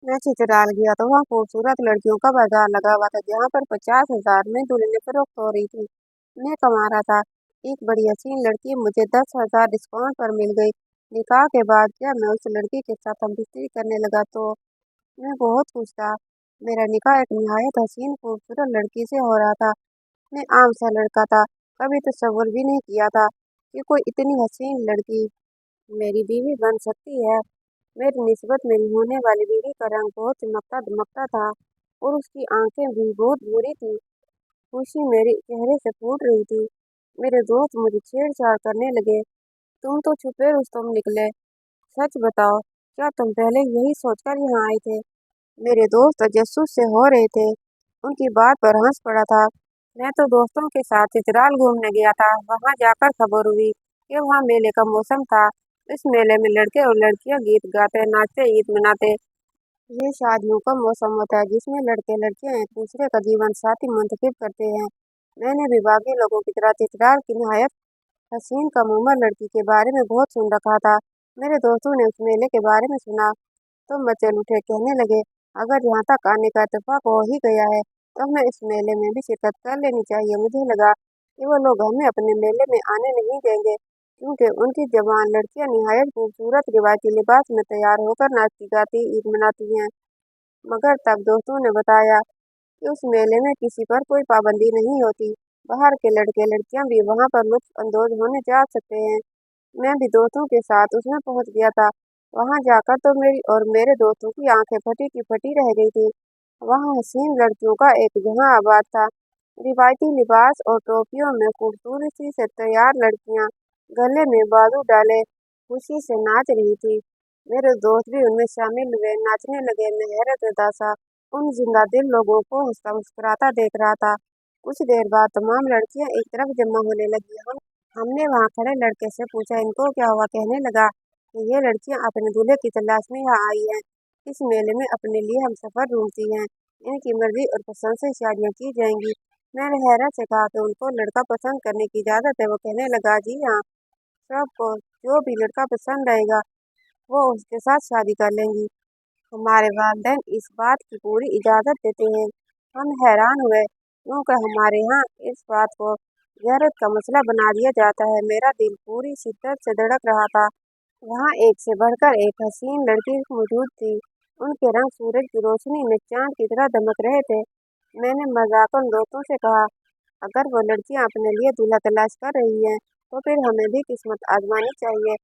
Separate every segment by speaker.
Speaker 1: मैं चित्राल गया तो वहाँ खूबसूरत लड़कियों का बाजार लगा हुआ था, जहाँ पर 50,000 में दुल्हनें फरोख्त हो रही थी। मैं कमा रहा था। एक बड़ी हसीन लड़की मुझे 10,000 डिस्काउंट पर मिल गई। निकाह के बाद जब मैं उस लड़की के साथ हम बिस्तरी करने लगा तो मैं बहुत खुश था। मेरा निकाह एक निहायत हसीन खूबसूरत लड़की से हो रहा था। मैं आम सा लड़का था, कभी तसव्वुर भी नहीं किया था कि कोई इतनी हसीन लड़की मेरी बीवी बन सकती है। मेरी निस्बत मेरी होने वाली बीवी का रंग बहुत चमकता दमकता था और उसकी आंखें भी बहुत बुरी थी। खुशी मेरे चेहरे से फूट रही थी। मेरे दोस्त मुझे छेड़छाड़ करने लगे। तुम तो छुपे रुस्तम निकले। सच बताओ, क्या तुम पहले यही सोचकर यहाँ आए थे? मेरे दोस्त तजस्सुस से हो रहे थे। उनकी बात पर हंस पड़ा था। मैं तो दोस्तों के साथ चित्राल घूमने गया था। वहां जाकर खबर हुई कि वहाँ मेले का मौसम था। इस मेले में लड़के और लड़कियां गीत गाते नाचते ईद मनाते। ये शादियों का मौसम होता है जिसमें लड़के लड़कियां एक दूसरे का जीवन साथी मुंतखब करते हैं। मैंने भी बाकी लोगों की तरह चित्राल की निहायत हसीन कम उम्र लड़की के बारे में बहुत सुन रखा था। मेरे दोस्तों ने उस मेले के बारे में सुना तो मचल उठे, कहने लगे, अगर यहाँ तक आने का इत्तेफाक हो ही गया है तो हमें इस मेले में भी शिरकत कर लेनी चाहिए। मुझे लगा कि वो लोग हमें अपने मेले में आने नहीं देंगे, क्योंकि उनकी जवान लड़कियां निहायत खूबसूरत रिवायती लिबास में तैयार होकर नाचती गाती ईद मनाती हैं। मगर तब दोस्तों ने बताया कि उस मेले में किसी पर कोई पाबंदी नहीं होती। बाहर के लड़के लड़कियां भी वहां पर लुत्फ अंदोज होने जा सकते हैं। मैं भी दोस्तों के साथ उसमें पहुंच गया था। वहां जाकर तो मेरी और मेरे दोस्तों की आंखें फटी की फटी रह गई थी। वहां हसीन लड़कियों का एक जहां आबाद था। रिवायती लिबास और टोपियों में खूबसूरती से तैयार लड़कियां गले में बाजू डाले खुशी से नाच रही थी। मेरे दोस्त भी उनमें शामिल हुए, नाचने लगे। मैं हैरत सा उन जिंदा दिल लोगों को हंसता मुस्कुराता देख रहा था। कुछ देर बाद तमाम लड़कियां एक तरफ जमा होने लगी। हमने वहां खड़े लड़के से पूछा, इनको क्या हुआ? कहने लगा कि ये लड़कियां अपने दूल्हे की तलाश में यहाँ आई हैं। इस मेले में अपने लिए हम सफर ढूंढती हैं। इनकी मर्जी और पसंद से शादियां की जाएंगी। मैंने हैरत से कहा कि उनको लड़का पसंद करने की इजाजत है। वो कहने लगा, जी हाँ, सबको जो भी लड़का पसंद आएगा वो उसके साथ शादी कर लेंगी। हमारे वालिदैन इस बात की पूरी इजाजत देते हैं। हम हैरान हुए क्योंकि हमारे यहाँ इस बात को ज़रूरत का मसला बना दिया जाता है। मेरा दिल पूरी शिद्दत से धड़क रहा था। वहाँ एक से बढ़कर एक हसीन लड़की मौजूद थी। उनके रंग सूरज की रोशनी में चांद की तरह दमक रहे थे। मैंने मजाकन दोस्तों से कहा, अगर वो लड़कियां अपने लिए दूल्हा तलाश कर रही हैं तो फिर हमें भी किस्मत आजमानी चाहिए।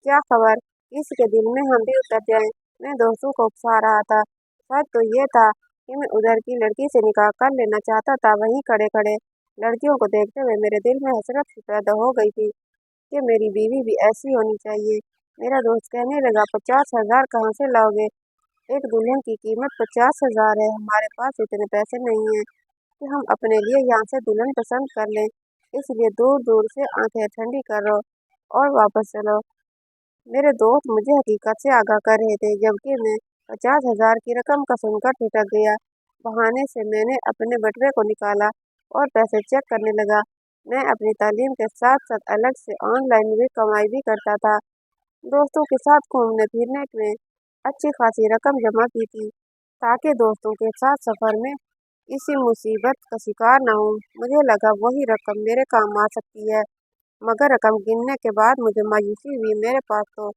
Speaker 1: क्या खबर किसके दिल में हम भी उतर जाएं। मैं दोस्तों को उकसा रहा था। सच तो ये था कि मैं उधर की लड़की से निकाह कर लेना चाहता था। वहीं खड़े खड़े लड़कियों को देखते हुए मेरे दिल में हसरत सी पैदा हो गई थी कि मेरी बीवी भी ऐसी होनी चाहिए। मेरा दोस्त कहने लगा, 50,000 कहाँ से लाओगे? एक दुल्हन की कीमत 50,000 है। हमारे पास इतने पैसे नहीं हैं कि हम अपने लिए यहाँ से दुल्हन पसंद कर लें। इसलिए दूर दूर से आंखें ठंडी करो और वापस चलो। मेरे दोस्त मुझे हकीकत से आगाह कर रहे थे, जबकि मैं 50,000 की रकम का सुनकर ठिठक गया। बहाने से मैंने अपने बटुए को निकाला और पैसे चेक करने लगा। मैं अपनी तालीम के साथ साथ अलग से ऑनलाइन भी कमाई भी करता था। दोस्तों के साथ घूमने फिरने में अच्छी खासी रकम जमा की थी, ताकि दोस्तों के साथ सफर में किसी मुसीबत का शिकार न हूँ। मुझे लगा वही रकम मेरे काम आ सकती है। मगर रकम गिनने के बाद मुझे मायूसी हुई। मेरे पास तो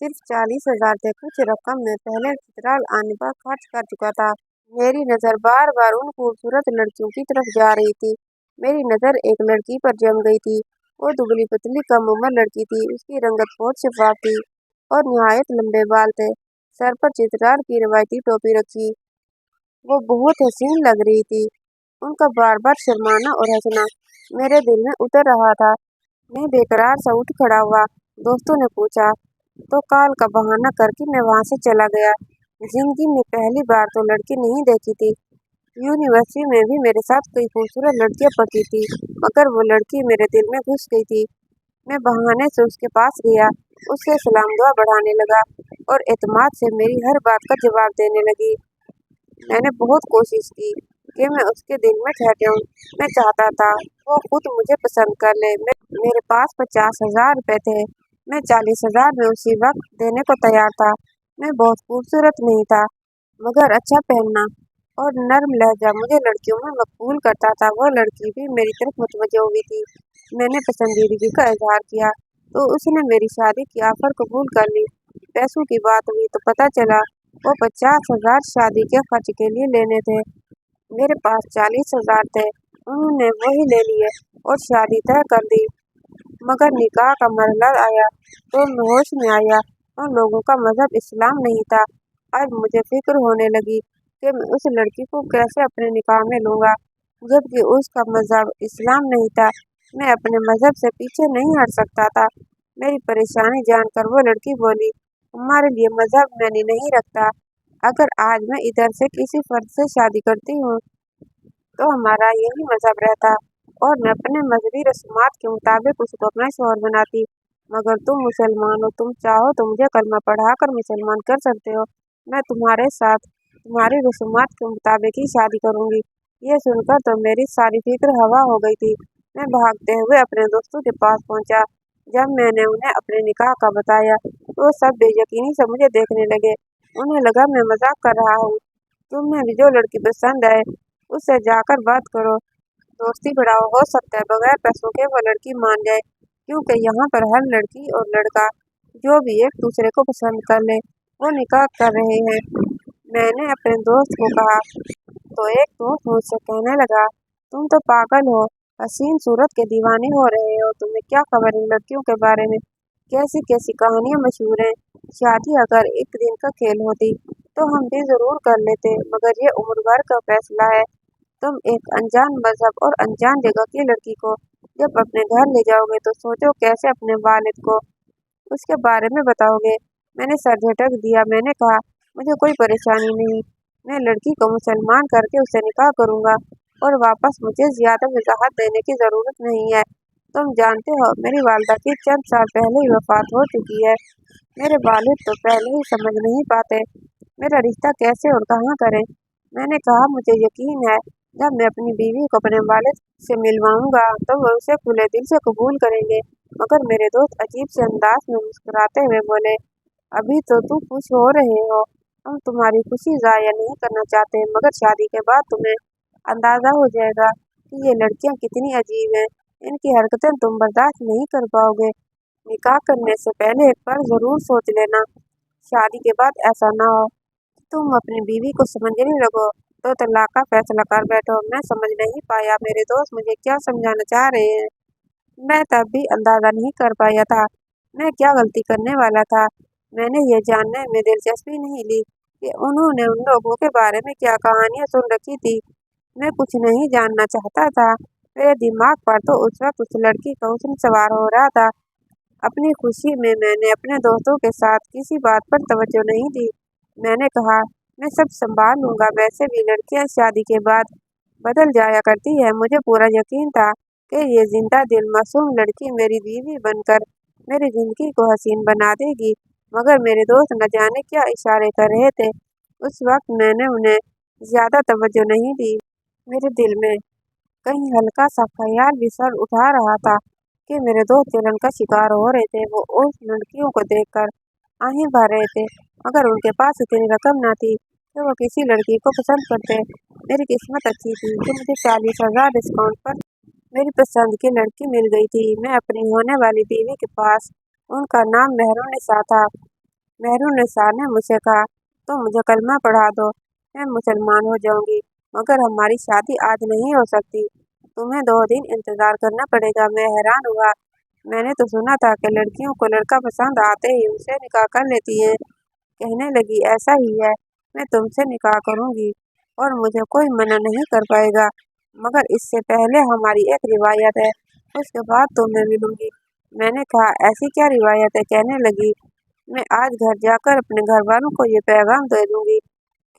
Speaker 1: सिर्फ 40,000 थे। कुछ रकम मैं पहले चित्राल आने पर खर्च कर चुका था। मेरी नज़र बार बार उन खूबसूरत लड़कियों की तरफ जा रही थी। मेरी नज़र एक लड़की पर जम गई थी। वो दुबली पतली कम उम्र लड़की थी। उसकी रंगत बहुत शफाफ थी और निहायत लंबे बाल थे। सर पर चित्राल की रवायती टोपी रखी। वो बहुत हसीन लग रही थी। उनका बार बार शर्माना और हंसना मेरे दिल में उतर रहा था। मैं बेकरार सा उठ खड़ा हुआ। दोस्तों ने पूछा तो कॉल का बहाना करके मैं वहां से चला गया। जिंदगी में पहली बार तो लड़की नहीं देखी थी। यूनिवर्सिटी में भी मेरे साथ कई खूबसूरत लड़कियां पढ़ती थी, मगर वो लड़की मेरे दिल में घुस गई थी। मैं बहाने से उसके पास गया, उससे सलाम दुआ बढ़ाने लगा और एतमाद से मेरी हर बात का जवाब देने लगी। मैंने बहुत कोशिश की कि मैं उसके दिल में ठहर जाऊं। मैं चाहता था वो खुद मुझे पसंद कर ले। मेरे पास 50,000 रुपए थे। मैं 40,000 में उसी वक्त देने को तैयार था। मैं बहुत खूबसूरत नहीं था, मगर अच्छा पहनना और नर्म लहजा मुझे लड़कियों में मकबूल करता था। वो लड़की भी मेरी तरफ मुतवज्जो हुई थी। मैंने पसंदीदगी का इजहार किया तो उसने मेरी शादी की ऑफर कबूल कर ली। पैसों की बात हुई तो पता चला वो 50,000 शादी के खर्च के लिए लेने थे। मेरे पास 40,000 थे। उन्होंने वही ले लिए और शादी तय कर दी। मगर निकाह का मरहला आया तो मैं होश में आया। उन लोगों का मजहब इस्लाम नहीं था। आज मुझे फिक्र होने लगी कि मैं उस लड़की को कैसे अपने निकाह में लूंगा, जबकि उसका मजहब इस्लाम नहीं था। मैं अपने मजहब से पीछे नहीं हट सकता था। मेरी परेशानी जानकर वो लड़की बोली, हमारे लिए मजहब मैंने नहीं रखता। अगर आज मैं इधर से किसी फर्द से शादी करती हूँ तो हमारा यही मजहब रहता और मैं अपने मजहबी रस्मात के मुताबिक उसको अपना शौहर बनाती। मगर तुम मुसलमान हो, तुम चाहो तो मुझे कलमा पढ़ाकर मुसलमान कर सकते हो। मैं तुम्हारे साथ तुम्हारी रस्मात के मुताबिक ही शादी करूंगी। ये सुनकर तो मेरी सारी फिक्र हवा हो गई थी। मैं भागते हुए अपने दोस्तों के पास पहुंचा। जब मैंने उन्हें अपने निकाह का बताया तो वो सब बेयकीनी से मुझे देखने लगे। उन्हें लगा मैं मजाक कर रहा हूँ। तुम्हें भी जो लड़की पसंद है उससे जाकर बात करो, दोस्ती बढ़ाओ। हो सकता है बगैर पैसों के वो लड़की मान जाए, क्योंकि यहाँ पर हर लड़की और लड़का जो भी एक दूसरे को पसंद कर ले वो निकाह कर रहे हैं। मैंने अपने दोस्त को कहा तो एक दोस्त मुझसे कहने लगा, तुम तो पागल हो, हसीन सूरत के दीवाने हो रहे हो। तुम्हें क्या खबर इन लड़कियों के बारे में? कैसी कैसी कहानियां मशहूर हैं। शादी अगर एक दिन का खेल होती तो हम भी जरूर कर लेते, मगर ये उम्र भर का फैसला है। तुम एक अनजान मजहब और अनजान जगह की लड़की को जब अपने घर ले जाओगे तो सोचो कैसे अपने वालिद को उसके बारे में बताओगे। मैंने सर झटक दिया। मैंने कहा, मुझे कोई परेशानी नहीं। मैं लड़की को मुसलमान करके उससे निकाह करूंगा और वापस मुझे ज्यादा वजाहत देने की जरूरत नहीं है। तुम जानते हो मेरी वालदा की चंद साल पहले ही वफात हो चुकी है। मेरे वालिद तो पहले ही समझ नहीं पाते मेरा रिश्ता कैसे और कहाँ करें। मैंने कहा, मुझे यकीन है जब मैं अपनी बीवी को अपने वालिद से मिलवाऊंगा तो वो उसे खुले दिल से कबूल करेंगे। मगर मेरे दोस्त अजीब से अंदाज में मुस्कुराते हुए बोले, अभी तो तू खुश हो रहे हो, हम तुम्हारी खुशी जाया नहीं करना चाहते, मगर शादी के बाद तुम्हें अंदाजा हो जाएगा कि ये लड़कियां कितनी अजीब हैं। इनकी हरकतें तुम बर्दाश्त नहीं कर पाओगे। निकाह करने से पहले एक बार जरूर सोच लेना, शादी के बाद ऐसा ना हो तुम अपनी बीवी को समझने लगो तो तलाक का फैसला कर बैठो। मैं समझ नहीं पाया मेरे दोस्त मुझे क्या समझाना चाह रहे हैं। मैं तब भी अंदाजा नहीं कर पाया था मैं क्या गलती करने वाला था। मैंने ये जानने में दिलचस्पी नहीं ली कि उन्होंने उन लोगों के बारे में क्या कहानियां सुन रखी थी। मैं कुछ नहीं जानना चाहता था। मेरे दिमाग पर तो उस वक्त उस लड़की का हुस्न सवार हो रहा था। अपनी खुशी में मैंने अपने दोस्तों के साथ किसी बात पर तवज्जो नहीं दी। मैंने कहा, मैं सब संभाल लूंगा। वैसे भी लड़कियां शादी के बाद बदल जाया करती है। मुझे पूरा यकीन था कि ये जिंदा दिल मासूम लड़की मेरी बीवी बनकर मेरी जिंदगी को हसीन बना देगी। मगर मेरे दोस्त न जाने क्या इशारे कर रहे थे। उस वक्त मैंने उन्हें ज्यादा तवज्जो नहीं दी। मेरे दिल में कहीं हल्का सा ख्याल भी सर उठा रहा था कि मेरे दोस्त जलन का शिकार हो रहे थे। वो उस लड़कियों को देखकर आहें भर रहे थे, मगर उनके पास इतनी रकम न थी कि वो किसी लड़की को पसंद करते। मेरी किस्मत अच्छी थी कि मुझे 40,000 डिस्काउंट पर मेरी पसंद की लड़की मिल गई थी। मैं अपनी होने वाली बीवी के पास, उनका नाम मेहरुन्निसा था। मेहरुन्निसा ने मुझसे कहा, तुम मुझे कलमा पढ़ा दो, मैं मुसलमान हो जाऊंगी, मगर हमारी शादी आज नहीं हो सकती। तुम्हें 2 दिन इंतजार करना पड़ेगा। मैं हैरान हुआ। मैंने तो सुना था कि लड़कियों को लड़का पसंद आते ही उनसे निकाह कर लेती हैं। कहने लगी, ऐसा ही है। मैं तुमसे निकाह करूंगी और मुझे कोई मना नहीं कर पाएगा, मगर इससे पहले हमारी एक रिवायत है, उसके बाद तुम्हें मिलूंगी। मैंने कहा, ऐसी क्या रिवायत है? कहने लगी, मैं आज घर जाकर अपने घर वालों को ये पैगाम दे दूंगी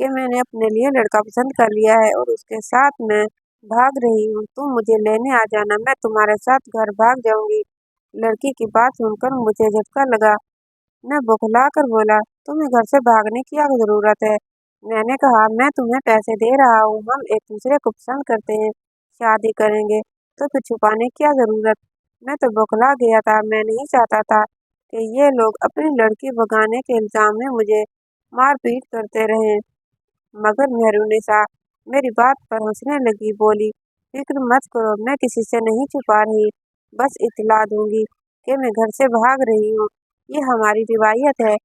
Speaker 1: कि मैंने अपने लिए लड़का पसंद कर लिया है और उसके साथ मैं भाग रही हूँ। तुम मुझे लेने आ जाना, मैं तुम्हारे साथ घर भाग जाऊंगी। लड़की की बात सुनकर मुझे झटका लगा। मैं बौखला कर बोला, तुम्हें घर से भागने की क्या जरूरत है? मैंने कहा, मैं तुम्हें पैसे दे रहा हूँ, हम एक दूसरे को पसंद करते हैं, शादी करेंगे तो फिर छुपाने की क्या जरूरत? मैं तो बौखला गया था। मैं नहीं चाहता था कि ये लोग अपनी लड़की भगाने के इल्जाम में मुझे मारपीट करते रहें। मगर मेहरुनिसा मेरी बात पर हंसने लगी, बोली, फिक्र मत करो, मैं किसी से नहीं छुपा रही, बस इतला दूंगी कि मैं घर से भाग रही हूँ। ये हमारी रिवायत है,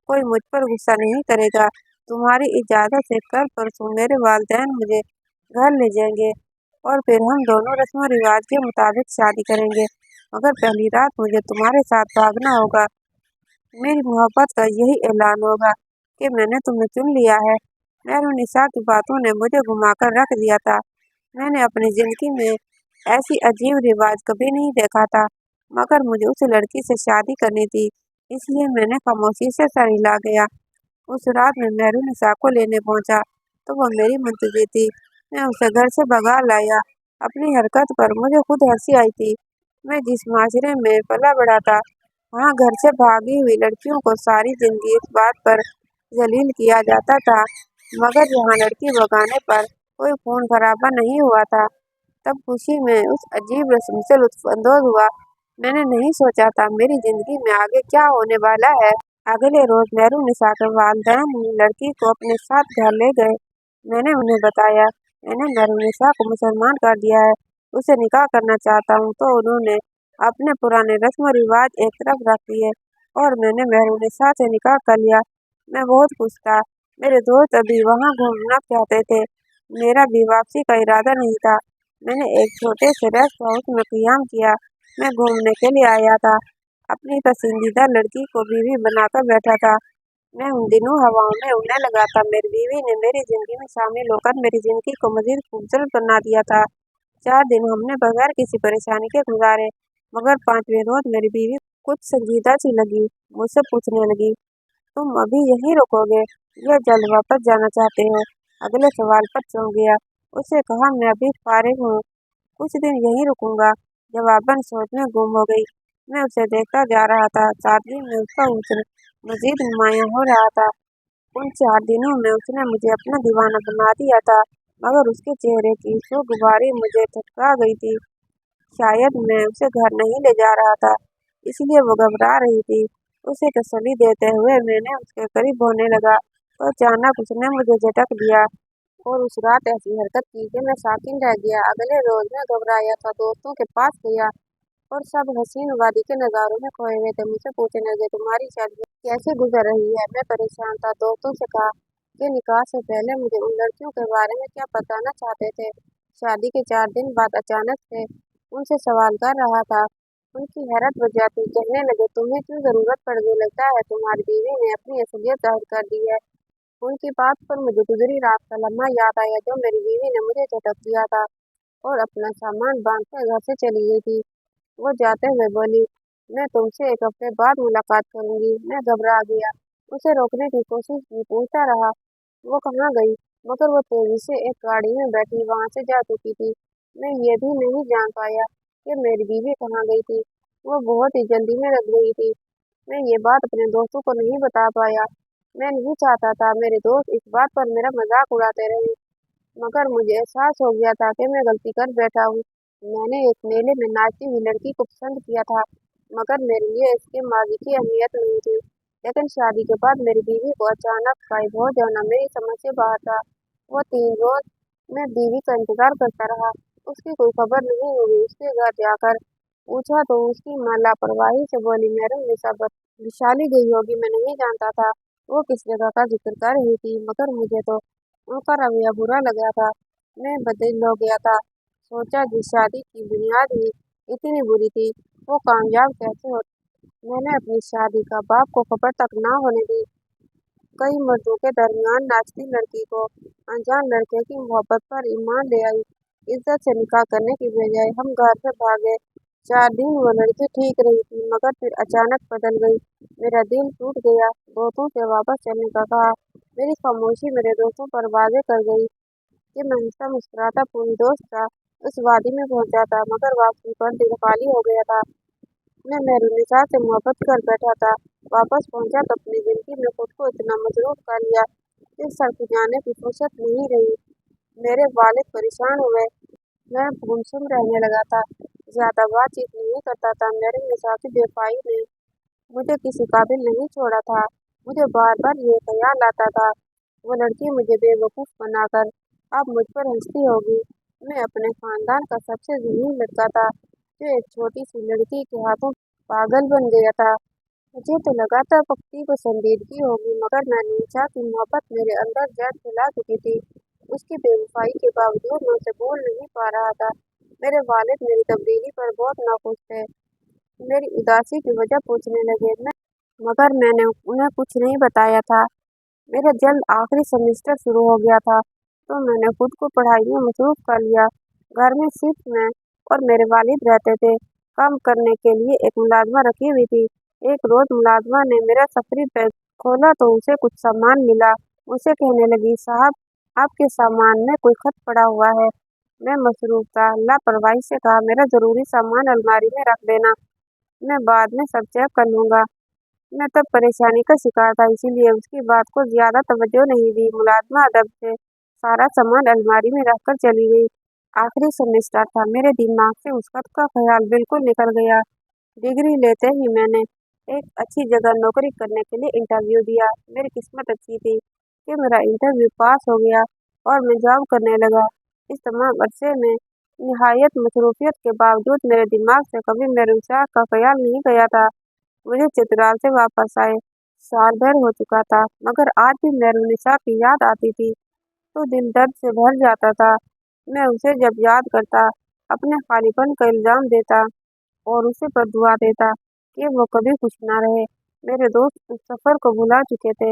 Speaker 1: कोई मुझ पर गुस्सा नहीं करेगा। तुम्हारी इजाज़त से कल परसों मेरे वालिदैन मुझे घर ले जाएंगे और फिर हम दोनों रस्म रिवाज के मुताबिक शादी करेंगे। मगर पहली रात मुझे तुम्हारे साथ भागना होगा। मेरी मोहब्बत का यही ऐलान होगा कि मैंने तुम्हें चुन लिया है। मेहरुनिसा की बातों ने मुझे घुमाकर रख दिया था। मैंने अपनी जिंदगी में ऐसी अजीब रिवाज कभी नहीं देखा था, मगर मुझे उस लड़की से शादी करनी थी, इसलिए मैंने खामोशी से सर हिला गया। उस रात में मेहरुनिसा को लेने पहुंचा तो वह मेरी मुंतजिर थी। मैं उसे घर से भगा लाया। अपनी हरकत पर मुझे खुद हंसी आई थी। मैं जिस माशरे में पला बड़ा था, वहाँ घर से भागी हुई लड़कियों को सारी जिंदगी इस बात पर जलील किया जाता था, मगर यहाँ लड़की भगाने पर कोई खून खराबा नहीं हुआ था। तब खुशी में उस अजीब रस्म से लुत्फानंदोज हुआ। मैंने नहीं सोचा था मेरी जिंदगी में आगे क्या होने वाला है। अगले रोज मेहरुनिसा के वालिदैन लड़की को अपने साथ घर ले गए। मैंने उन्हें बताया, मैंने मेहरुनिसा को मुसलमान कर दिया है, उसे निकाह करना चाहता हूँ। तो उन्होंने अपने पुराने रस्म रिवाज एक तरफ रख दिए और मैंने मेहरुनिसा से निकाह कर लिया। मैं बहुत खुश था। मेरे दोस्त अभी वहाँ घूमना चाहते थे, मेरा भी वापसी का इरादा नहीं था। मैंने एक छोटे से रेस्ट हाउस में क़ियाम किया। मैं घूमने के लिए आया था, अपनी पसंदीदा लड़की को बीवी बनाकर बैठा था। मैं उन दिनों हवाओं में उड़ने लगा था। मेरी बीवी ने मेरी जिंदगी में शामिल होकर मेरी जिंदगी को मजीद खूबसूरत बना दिया था। 4 दिन हमने बगैर किसी परेशानी के गुजारे, मगर 5वें रोज मेरी बीवी कुछ संजीदा सी लगी। मुझसे पूछने लगी, तुम अभी यहीं रुकोगे या जल्द वापस जाना चाहते हो? अगले सवाल पर चौंक गया। उससे कहा, मैं अभी फारिग हूँ, कुछ दिन यहीं रुकूंगा। जवाबन सोच में गुम हो गई। मैं उसे देखता जा रहा था, सादगी में उसका हुस्न मजीद नुमायां हो रहा था। उन 4 दिनों में उसने मुझे अपना दीवाना बना दिया था, मगर उसके चेहरे की खुशगवारी मुझे थका गई थी। शायद मैं उसे घर नहीं ले जा रहा था, इसलिए वो घबरा रही थी। उसे तसल्ली देते हुए मैंने उसके करीब होने लगा तो अचानक उसने मुझे झटक दिया और उस रात ऐसी हरकत की कि मैं साकिन रह गया। अगले रोज मैं घबराया था, दोस्तों के पास गया और सब हसीन वादी के नज़ारों में खोए हुए थे। मुझसे पूछने लगे, तुम्हारी शादी कैसे गुजर रही है? मैं परेशान था। दोस्तों से कहा कि निकाह से पहले मुझे उन लड़कियों के बारे में क्या बताना चाहते थे। शादी के 4 दिन बाद अचानक से उनसे सवाल कर रहा था। उनकी हैरत बढ़ जाती। कहने लगे, तुम्हें क्यों जरूरत पड़ गई? लगता है तुम्हारी बीवी ने अपनी असलियत जाहिर कर दी है। उनकी बात पर मुझे गुजरी रात का लम्हा याद आया, जो मेरी बीवी ने मुझे झटक दिया था और अपना सामान बांधकर घर से चली गई थी। वो जाते हुए बोली, मैं तुमसे 1 हफ्ते बाद मुलाकात करूंगी। मैं घबरा गया, उसे रोकने की कोशिश की, पूछता रहा वो कहाँ गई, मगर वो तेजी से एक गाड़ी में बैठी वहां से जा चुकी थी। मैं ये भी नहीं जान पाया कि मेरी बीवी कहाँ गई थी। वो बहुत ही जल्दी में रख गई थी। मैं ये बात अपने दोस्तों को नहीं बता पाया। मैं नहीं चाहता था मेरे दोस्त इस बात पर मेरा मजाक उड़ाते रहे, मगर मुझे एहसास हो गया था कि मैं गलती कर बैठा हूँ। मैंने एक मेले में नाचती हुई लड़की को पसंद किया था, मगर मेरे लिए इसके माजी की अहमियत नहीं थी। लेकिन शादी के बाद मेरी बीवी को अचानक गायब हो जाना मेरी समझ से बाहर था। वो 3 रोज मैं बीवी का इंतजार करता रहा, उसकी कोई खबर नहीं हुई। उसके घर जाकर पूछा तो उसकी माँ लापरवाही से बोली, मैडम निशा विशाली गई होगी, मैं नहीं जानता था वो किस जगह का जिक्र कर रही थी, मगर मुझे तो उनका रवैया बुरा लगा था। मैं बदल हो गया था। सोचा, जिस शादी की बुनियाद ही इतनी बुरी थी, वो कामयाब कैसे हो। मैंने अपनी शादी का बाप को खबर तक ना होने दी। कई मर्दों के दरमियान नाचती लड़की को अनजान लड़के की मोहब्बत पर ईमान ले आई। इज्जत से निकाह करने की बजाय हम घर से भागे। 4 दिन वो लड़की ठीक रही थी, मगर फिर अचानक बदल गई। मेरा दिल टूट गया। दोस्तों से वापस चलने का कहा। मेरी खामोशी मेरे दोस्तों पर वाजे कर गई कि मैं हंसता मुस्कुराता पूरी दोस्त था। उस वादी में पहुंचा था, मगर वापसी पर दिल खाली हो गया था। मैं मेहरुनिसा से मोहब्बत कर बैठा था। वापस पहुंचा तो अपनी जिंदगी में खुद को इतना मसरूफ कर लिया कि सड़क जाने की फुर्सत नहीं रही। मेरे वालिद परेशान हुए। मैं गुमसुम रहने लगा था, ज्यादा बातचीत नहीं करता था। मेहरुनिसा की बेवफाई ने मुझे किसी काबिल नहीं छोड़ा था। मुझे बार बार ये ख्याल आता था वो लड़की मुझे बेवकूफ़ बनाकर अब मुझ पर हंसती होगी। मैं अपने खानदान का सबसे ज़हीन लड़का था, जो एक छोटी सी लड़की के हाथों पागल बन गया था। मुझे तो लगा था पक्की पसंदीदगी होगी, मगर नानीचा की मोहब्बत मेरे अंदर जड़ फैला चुकी थी। उसकी बेवफाई के बावजूद मैं उसे भूल नहीं पा रहा था। मेरे वालिद मेरी तब्दीली पर बहुत नाखुश थे। मेरी उदासी की वजह पूछने लगे, मगर मैंने उन्हें कुछ नहीं बताया था। मेरा जल्द आखिरी सेमेस्टर शुरू हो गया था, तो मैंने खुद को पढ़ाई में मसरूफ कर लिया। घर में सिर्फ मैं और मेरे वालिद रहते थे। काम करने के लिए एक मुलाजमा रखी हुई थी। एक रोज़ मुलाजमा ने मेरा सफरी बैग खोला तो उसे कुछ सामान मिला। उसे कहने लगी, साहब, आपके सामान में कोई खत पड़ा हुआ है। मैं मसरूफ था, लापरवाही से कहा, मेरा ज़रूरी सामान अलमारी में रख देना, मैं बाद में सब चेक कर लूँगा। मैं तब परेशानी का शिकार था, इसीलिए उसकी बात को ज्यादा तवज्जो नहीं दी। मुलाजमा अदब से सारा सामान अलमारी में रखकर चली गई। आखिरी सेमेस्टर था, मेरे दिमाग से उस खत का ख्याल बिल्कुल निकल गया। डिग्री लेते ही मैंने एक अच्छी जगह नौकरी करने के लिए इंटरव्यू दिया। मेरी किस्मत अच्छी थी कि मेरा इंटरव्यू पास हो गया और मैं जॉब करने लगा। इस तमाम अरसे में निहायत मसरूफियत के बावजूद मेरे दिमाग से कभी मेरे उचाक का ख्याल नहीं गया था। मुझे चित्राल से वापस आए साल भर हो चुका था, मगर आज भी मेहरुनिसा की याद आती थी तो दिल दर्द से भर जाता था। मैं उसे जब याद करता, अपने खालीपन का इल्जाम देता और उसे बद्दुआ देता कि वो कभी खुश ना रहे। मेरे दोस्त उस सफर को भुला चुके थे,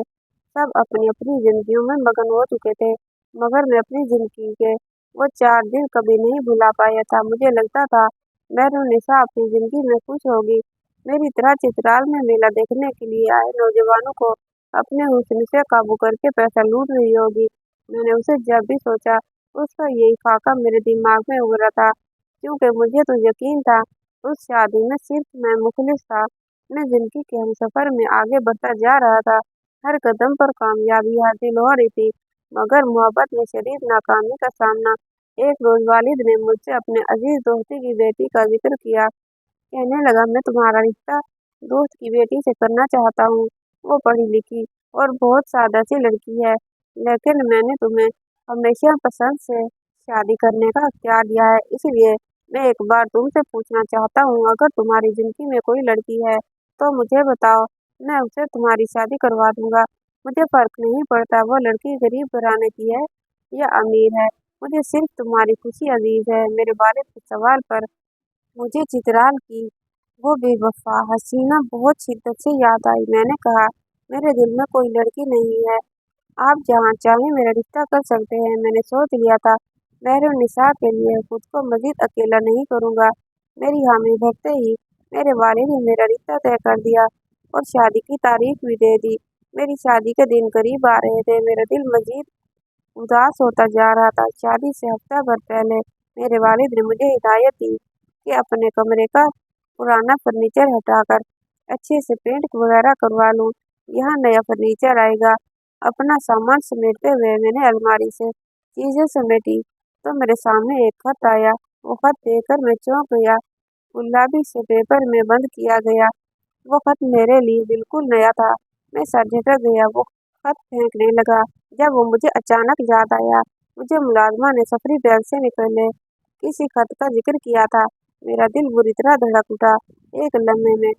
Speaker 1: सब अपनी अपनी जिंदगियों में मगन हो चुके थे, मगर मैं अपनी जिंदगी के वो 4 दिन कभी नहीं भुला पाया था। मुझे लगता था मेहरुनिसा अपनी जिंदगी में खुश होगी, मेरी तरह चित्राल में मेला देखने के लिए आए नौजवानों को अपने हुस्न से काबू करके पैसा लूट रही होगी। मैंने उसे जब भी सोचा, उसका यही खाका मेरे दिमाग में उभरा था, क्योंकि मुझे तो यकीन था उस शादी में सिर्फ मैं मुखलिस था। मैं जिंदगी के हमसफर में आगे बढ़ता जा रहा था, हर कदम पर कामयाबी हासिल हो रही थी, मगर मोहब्बत में शदीद नाकामी का सामना। एक रोज वालिद ने मुझसे अपने अजीज दोस्ती की बेटी का जिक्र किया। कहने लगा, मैं तुम्हारा रिश्ता दोस्त की बेटी से करना चाहता हूँ। वो पढ़ी लिखी और बहुत सादा सी लड़की है, लेकिन मैंने तुम्हें हमेशा पसंद से शादी करने का अख्तियार दिया है, इसलिए मैं एक बार तुमसे पूछना चाहता हूँ, अगर तुम्हारी जिंदगी में कोई लड़की है तो मुझे बताओ, मैं उससे तुम्हारी शादी करवा दूंगा। मुझे फर्क नहीं पड़ता वो लड़की गरीब घराने की है या अमीर है, मुझे सिर्फ तुम्हारी खुशी अजीज है। मेरे वालिद के सवाल पर मुझे चित्राल की वो बेवफा हसीना बहुत शिद्दत से याद आई। मैंने कहा, मेरे दिल में कोई लड़की नहीं है, आप जहाँ चाहें मेरा रिश्ता कर सकते हैं। मैंने सोच लिया था, मेहरुनिसा के लिए खुद को मजीद अकेला नहीं करूँगा। मेरी हामी भरते ही मेरे वालिद ने मेरा रिश्ता तय कर दिया और शादी की तारीख भी दे दी। मेरी शादी के दिन करीब आ रहे थे, मेरा दिल मजीद उदास होता जा रहा था। शादी से हफ्ता भर पहले मेरे वालिद ने मुझे हिदायत दी कि अपने कमरे का पुराना फर्नीचर हटाकर अच्छे से पेंट वगैरह करवा लूँ। यहाँ नया फर्नीचर आएगा। अपना सामान समेटते हुए मैंने अलमारी से चीजें समेटी तो मेरे सामने एक खत आया। वो खत देखकर मैं चौंक गया। गुलाबी से पेपर में बंद किया गया वो खत मेरे लिए बिल्कुल नया था। मैं सर झटक गया, वो खत फेंकने लगा, जब वो मुझे अचानक याद आया। मुझे मुलाजमा ने सफरी बैग से निकले किसी खत का जिक्र किया था। मेरा दिल बुरी तरह धड़क उठा। एक लम्हे में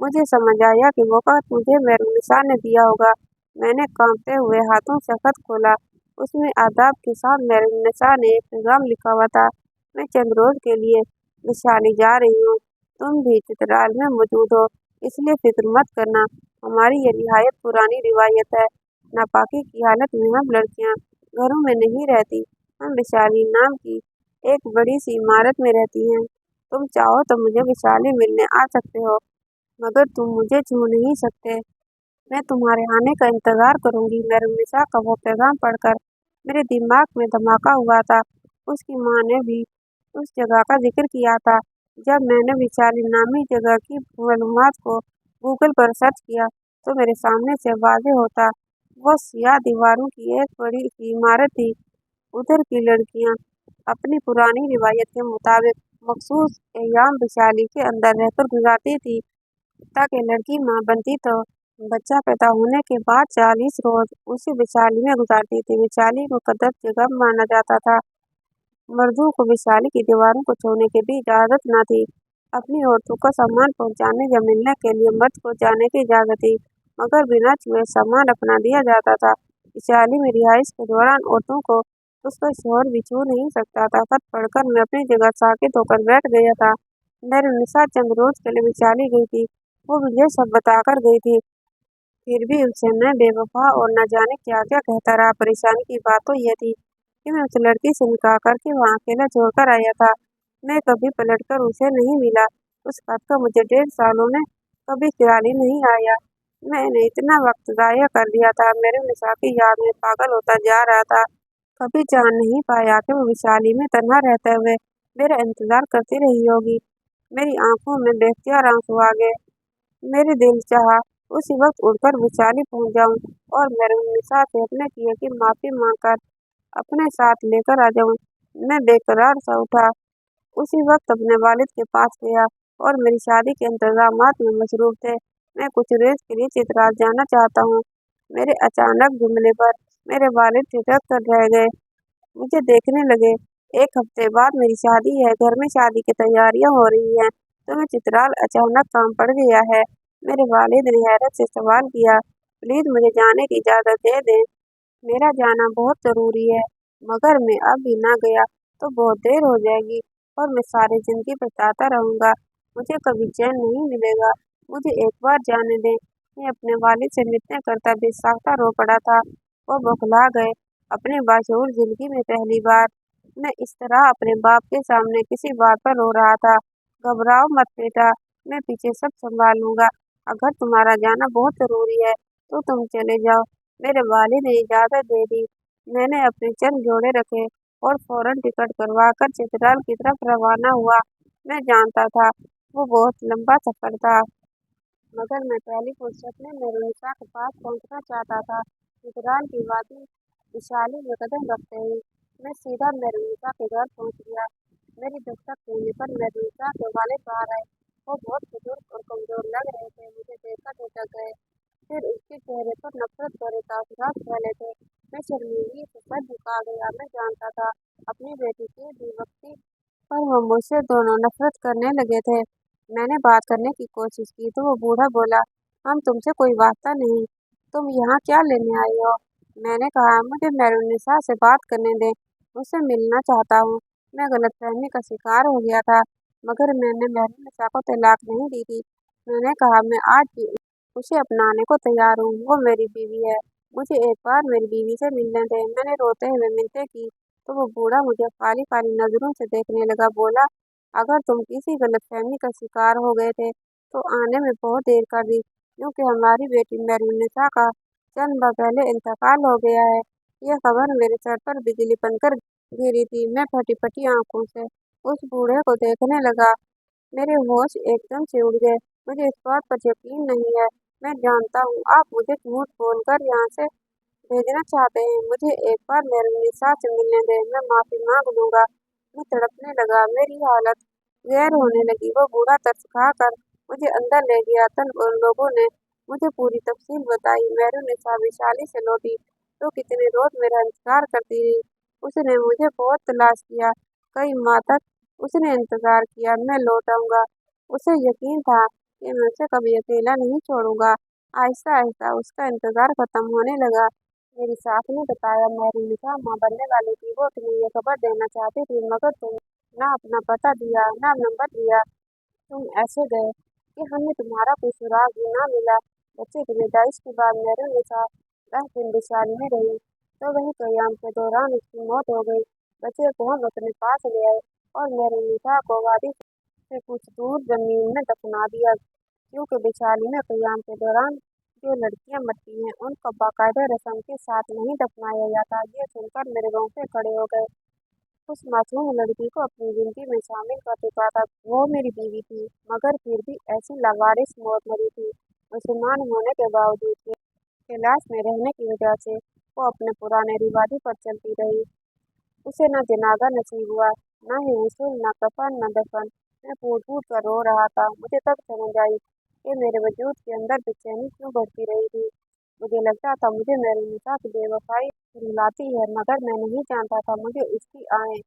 Speaker 1: मुझे समझ आया कि वो खत मुझे मेहरुनिसा ने दिया होगा। मैंने कांपते हुए हाथों से खत खोला। उसमें आदाब के साथ मेहरुनिसा ने एक पैगाम लिखा हुआ था, मैं चंद रोज के लिए विशाली जा रही हूँ, तुम भी चित्राल में मौजूद हो, इसलिए फिक्र मत करना। हमारी ये निहायत पुरानी रिवायत है, नापाकी की हालत में हम लड़कियां घरों में नहीं रहती, हम विशाली नाम की एक बड़ी सी इमारत में रहती हैं। तुम चाहो तो मुझे विशाली मिलने आ सकते हो, मगर तुम मुझे छू नहीं सकते। मैं तुम्हारे आने का इंतजार करूंगी। मेहरुनिसा का वो पैगाम पढ़कर मेरे दिमाग में धमाका हुआ था। उसकी माँ ने भी उस जगह का जिक्र किया था। जब मैंने विशाली नामी जगह की मालूमात को गूगल पर सर्च किया तो मेरे सामने से वाज़ेह होता वो सियाह दीवारों की एक बड़ी सी इमारत थी। उधर की लड़कियां अपनी पुरानी रिवायत के मुताबिक मखसूस अय्याम विशाली के अंदर रहकर गुजारती थी, ताकि लड़की माँ बनती तो बच्चा पैदा होने के बाद 40 रोज उसी बिछाली में गुजारती थी। बिछाली को कदर के गम माना जाता था। मर्दों को बिछाली की दीवारों को छूने की भी इजाजत न थी। अपनी औरतों को सामान पहुंचाने या मिलने के लिए मर्द को जाने की इजाजत थी, मगर बिना छुए सामान अपना दिया जाता था। बिछाली में रिहाइश के दौरान औरतों को उसका शोहर भी छू नहीं सकता था। खत पढ़कर मैं अपनी जगह साकित होकर बैठ गया था। मेरुन्निसा चंद रोज के लिए बिछाली गई थी। वो मुझे सब बताकर गई थी। फिर भी उसे मैं बेवफा और न जाने क्या-क्या कहता रहा। परेशानी की बात तो यह थी कि मैं उस लड़की से निकाह करके वहाँ अकेला छोड़कर आया था। मैं कभी पलटकर उसे नहीं मिला। उस खत का मुझे 1.5 सालों में कभी ख्याल ही नहीं आया। मैंने इतना वक्त ज़ाया कर दिया था, मेरे निशा की याद में पागल होता जा रहा था। कभी जान नहीं पाया कि वो विशाली में तन्हा रहते हुए मेरा इंतजार करती रही होगी। मेरी आंखों में बेख्तियार आंसू आ गए। मेरे दिल चाहा उसी वक्त उड़कर विशाली पहुंच जाऊं और मेरुन्निसा से अपने किए की माफी मांगकर अपने साथ लेकर आ जाऊं। मैं बेकरार सा उठा, उसी वक्त अपने वालिद के पास गया और मेरी शादी के इंतजामात में मसरूफ थे। मैं कुछ रेस के लिए चित्राल जाना चाहता हूँ। मेरे अचानक जुमले पर मेरे वालिद ठिठक कर रह गए, मुझे देखने लगे। 1 हफ्ते बाद मेरी शादी है, घर में शादी की तैयारियां हो रही हैं। तुम्हें चित्राल अचानक काम पड़ गया है? मेरे वालिद ने हैरत से सवाल किया। प्लीज मुझे जाने की इजाजत दे दें, मेरा जाना बहुत जरूरी है। मगर मैं अब भी ना गया तो बहुत देर हो जाएगी और मैं सारी जिंदगी पछताता रहूंगा। मुझे कभी चैन नहीं मिलेगा। मुझे एक बार जाने दें। मैं अपने वालिद से मिलने करता बेसाख्ता रो पड़ा था। वो बौखला गए। अपनी बाशऊर जिंदगी में पहली बार मैं इस तरह अपने बाप के सामने किसी बात पर रो रहा था। घबराओ मत बेटा, मैं पीछे सब संभाल लूंगा। अगर तुम्हारा जाना बहुत जरूरी है तो तुम चले जाओ। मेरे वालिद ने इजाजत दे दी। मैंने अपने चंद जोड़े रखे और फौरन टिकट करवाकर चित्राल की तरफ रवाना हुआ। मैं जानता था वो बहुत लंबा सफर था, मगर मैं पहली फुर्सत में मेरुनिसा के पास पहुंचना चाहता था। चित्राल की वादी विशाली में कदम रखते ही मैं सीधा मेरुनिसा के घर पहुंच गया। मेरी दस्तक देने पर मेरुनिसा के वालिद बाहर आए। वो बहुत बुजुर्ग और कमजोर लग रहे थे। मुझे देखकर झिझक गए। फिर उसके चेहरे पर नफरत भरे तासुरात फैले थे। मैं शर्मीली से सर झुका गया। मैं जानता था अपनी बेटी की बेवक्ती पर वो मुझसे दोनों नफरत करने लगे थे। मैंने बात करने की कोशिश की तो वो बूढ़ा बोला, हम तुमसे कोई वास्ता नहीं, तुम यहाँ क्या लेने आए हो? मैंने कहा, मुझे मेरुन्निसा से बात करने दें, उससे मिलना चाहता हूँ। मैं गलतफहमी का शिकार हो गया था, मगर मैंने मेरुन्निसा को तलाक नहीं दी थी। मैंने कहा, मैं आज भी उसे अपनाने को तैयार हूँ। वो मेरी बीवी है, मुझे एक बार मेरी बीवी से मिलने दें। मैंने रोते हुए मिन्नतें की तो वो बूढ़ा मुझे काली काली नजरों से देखने लगा। बोला, अगर तुम किसी गलतफहमी का शिकार हो गए थे तो आने में बहुत देर कर दी, क्योंकि हमारी बेटी मेरुन्निसा का चंद माह पहले इंतकाल हो गया है। यह खबर मेरे सर पर बिजली बनकर गिरी थी। मैं फटी फटी आंखों से उस बूढ़े को देखने लगा। मेरे होश एकदम से उड़ गए। मुझे इस बात पर यकीन नहीं है। मैं जानता हूँ आप मुझे झूठ बोलकर यहाँ से भेजना चाहते हैं। मुझे एक बार मेरुन्निसा से मिलने दें, मैं माफी मांग लूंगा। मैं तड़पने लगा, मेरी हालत गैर होने लगी। वो बूढ़ा तरस खाकर मुझे अंदर ले गया। तन उन लोगों ने मुझे पूरी तफसील बताई। मेरुन्निसा वैशाली से लौटी तो कितने रोज मेरा इंतजार करती रही। उसने मुझे बहुत तलाश किया, कई माह तक उसने इंतजार किया मैं लौट आऊंगा। उसे यकीन था कि मैं उसे कभी अकेला नहीं छोड़ूंगा। आहिस्ता आहिस्ता उसका इंतजार खत्म होने लगा। मेरी सास ने बताया, मेरुन्निसा माँ बनने वाली थी। वो तुम्हें ये खबर देना चाहती थी, मगर तुम ना अपना पता दिया ना नंबर दिया। तुम ऐसे गए कि हमें तुम्हारा कोई सुराग भी ना मिला। बच्चे की पैदाइश के बाद मेरुन्निसा 10 दिन विशाल में रही, तो वही कयाम के दौरान उसकी मौत हो गई। बच्चे को हम अपने पास ले आए और मेरुन्निसा को वादी से कुछ दूर जमीन में दफना दिया, क्योंकि वैशाली में कयाम के दौरान जो लड़कियां मरती हैं उनको बाकायदा रस्म के साथ नहीं दफनाया जाता। ये सुनकर मेरे रोंगटे खड़े हो गए। उस मासूम लड़की को अपनी जिंदगी में शामिल कर चुका था। वो मेरी बीवी थी, मगर फिर भी ऐसी लावारिस मौत मरी थी। मुसलमान होने के बावजूद कैलाश में रहने की वजह से वो अपने पुराने रिवाजों पर चलती रही। उसे न जनाजा नसीब हुआ, न ही वसूल, न कफन, न दफन। मैं फूट फूट कर रो रहा था। मुझे तब समझ आई कि मेरे वजूद के अंदर बेचैनी क्यों बढ़ती रही थी। मुझे लगता था मुझे मेहरूनिसा की बेवफाई रुलाती है, मगर मैं नहीं जानता था मुझे उसकी आएँ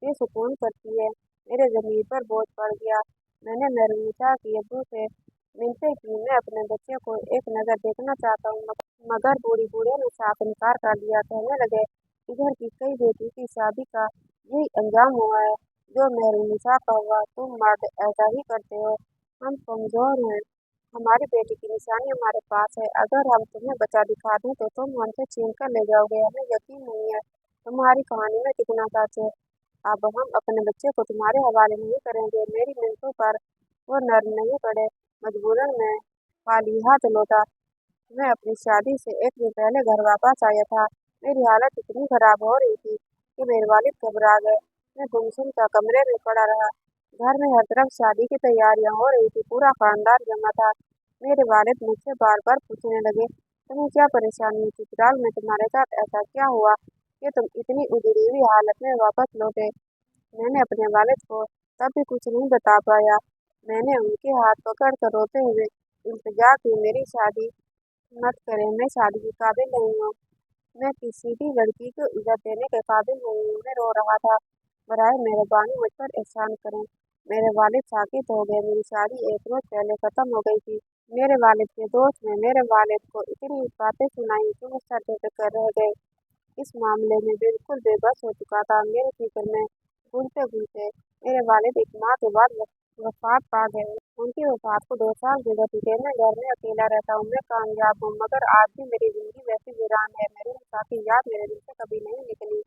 Speaker 1: बेसुकून करती है। मेरे ज़मीर पर बोझ पड़ गया। मैंने मेहरूनिसा के अब्बू से मिन्नतें की, मैं अपने बच्चे को एक नज़र देखना चाहता हूँ, मगर बूढ़ी बूढ़े ने साफ इनकार कर दिया। कहने लगे, इधर की कई बेटी की शादी का यही अंजाम हुआ है जो मेहरूनिसा का हुआ। तुम मर्द ऐसा ही करते हो। हम कमज़ोर हैं, हमारी बेटी की निशानी हमारे पास है। अगर हम तुम्हें बचा दिखा दें तो तुम हमसे छीन कर ले जाओगे। हमें यकीन नहीं है तुम्हारी कहानी में कितना सच है। अब हम अपने बच्चे को तुम्हारे हवाले नहीं करेंगे। मेरी मिन्नतों पर वो नर्म नहीं पड़े। मजबूरन मैं खाली हाथ लौटा। मैं अपनी शादी से एक दिन पहले घर वापस आया था। मेरी हालत इतनी खराब हो रही थी कि मेरे वालिद घबरा गए। मैं गुमसुम सा कमरे में पड़ा रहा। घर में हर तरफ शादी की तैयारियां हो रही थी। पूरा खानदान जमा था। मेरे वालिद मुझसे बार बार पूछने लगे, तुम्हें क्या परेशानी है चित्राल? में तुम्हारे साथ ऐसा क्या हुआ कि तुम इतनी उजड़ी हुई हालत में वापस लौटे? मैंने अपने वालिद को तब भी कुछ नहीं बता पाया। मैंने उनके हाथ पकड़ कर रोते हुए इल्तिजा की, मेरी शादी मत करें, मैं शादी के काबिल नहीं हूँ। मैं किसी भी लड़की को इज्जत देने के काबिल नहीं हूँ। मैं रो रहा था। बराए मेहरबानी मुझ पर एहसान करें। मेरे वालिद साकित हो गए। मेरी शादी एक रोज पहले खत्म हो गई थी। मेरे वालिद के दोस्त ने मेरे वालिद को इतनी बातें सुनाई कि वो सर झुक रह गए। इस मामले में बिल्कुल बेबस हो चुका था। मेरे फिक्र में घूमते घूमते मेरे वालिद एक माह के बाद वफात पा गए। उनकी वफात को 2 साल गुजर चुके। मैं घर में अकेला रहता हूँ। मैं कामयाब हूँ, मगर आज भी मेरी जिंदगी वैसी वीरान है। मेरी निशा की याद मेरे दिल से कभी नहीं निकली।